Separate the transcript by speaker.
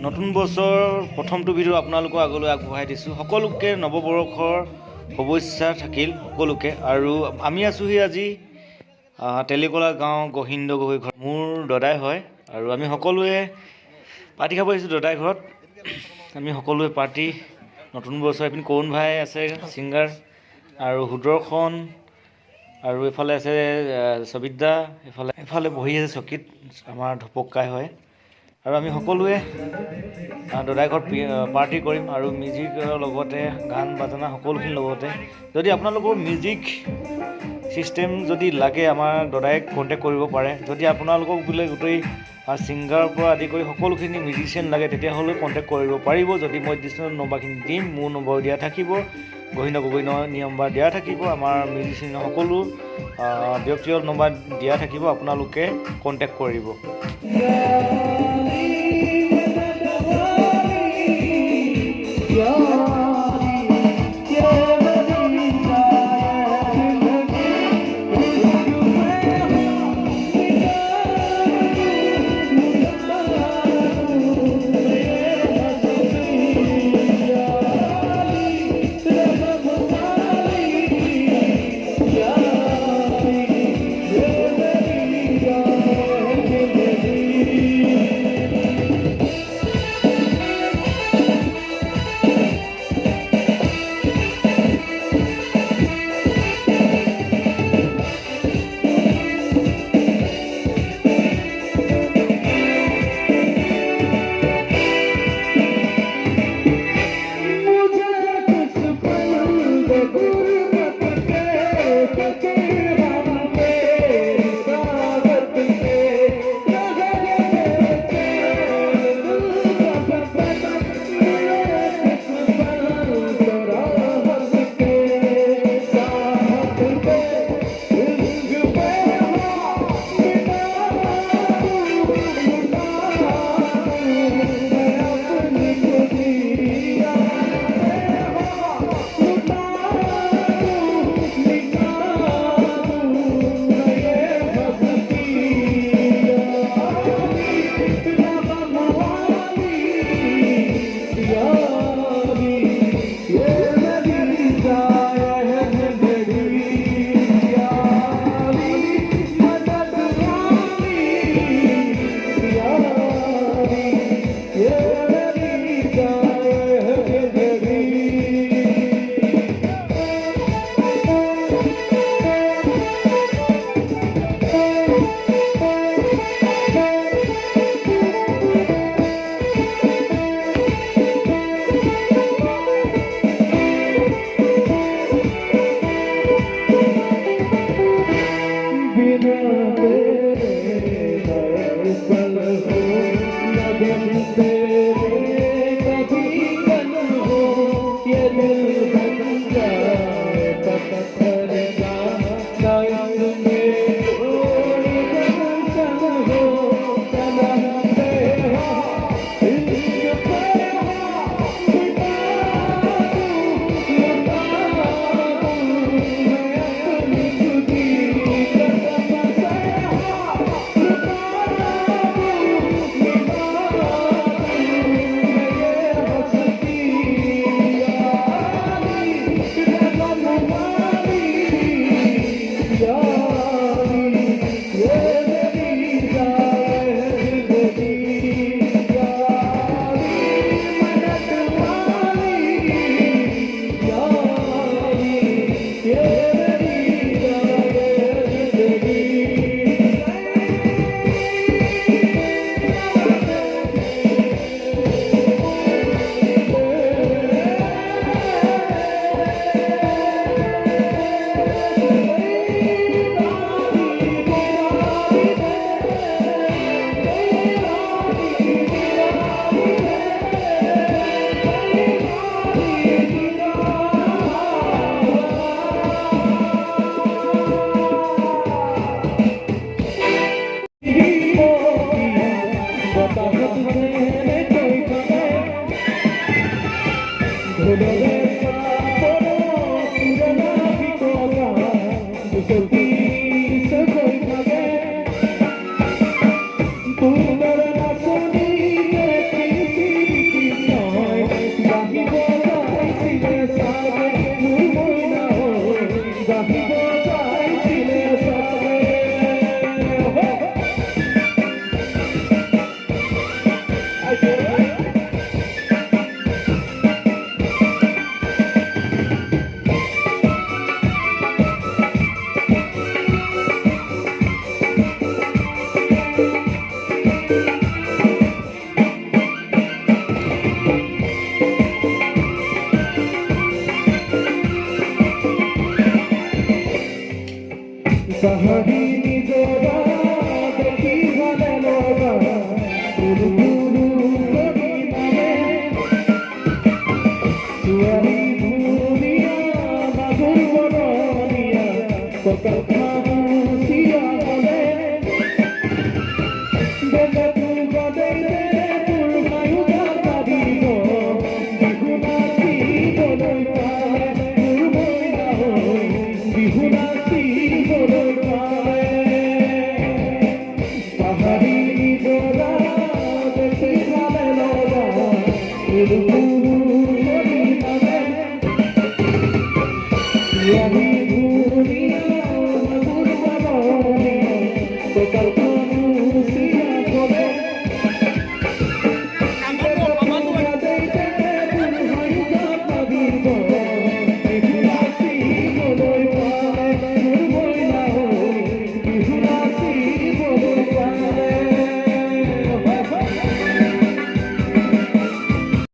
Speaker 1: নতুন বছৰ প্ৰথমটো ভিডিঅ' আপোনালোকৰ আগলৈ আগবঢ়াই দিছোঁ। সকলোকে নৱবৰ্ষৰ শুভেচ্ছা থাকিল সকলোকে। আৰু আমি আছোঁহি আজি তেলিকলা গাঁও গোহিন্দ গগৈ ঘৰ, মোৰ দদাই হয়। আৰু আমি সকলোৱে পাৰ্টি খাব আহিছোঁ দদাই ঘৰত। আমি সকলোৱে পাৰ্টি নতুন বছৰ। এইপিনে কৰুণ ভাই আছে ছিংগাৰ, আৰু সুদৰ্শন, আৰু এইফালে আছে সবিতা, এফালে বহি আছে চকীত আমাৰ ধপকাই হয়। আৰু আমি সকলোৱে দদাই ঘৰত পাৰ্টি কৰিম, আৰু মিউজিকৰ লগতে গান বাজনা সকলোখিনিৰ লগতে। যদি আপোনালোকৰ মিউজিক ছিষ্টেম যদি লাগে আমাৰ দদাইক কণ্টেক্ট কৰিব পাৰে। যদি আপোনালোকক বোলে গোটেই ছিংগাৰৰ পৰা আদি কৰি সকলোখিনি মিউজিচিয়ান লাগে, তেতিয়াহ'লে কণ্টেক্ট কৰিব পাৰিব। যদি মই ডিছকাউণ্ট নম্বৰখিনি দিম, মোৰ নম্বৰ দিয়া থাকিব, গোহিন্দ গগৈ নম্বৰ দিয়া থাকিব, আমাৰ মিউজিচিয়ান সকলো ব্যক্তিগত নম্বৰ দিয়া থাকিব, আপোনালোকে কণ্টেক্ট কৰিব।
Speaker 2: Thank you.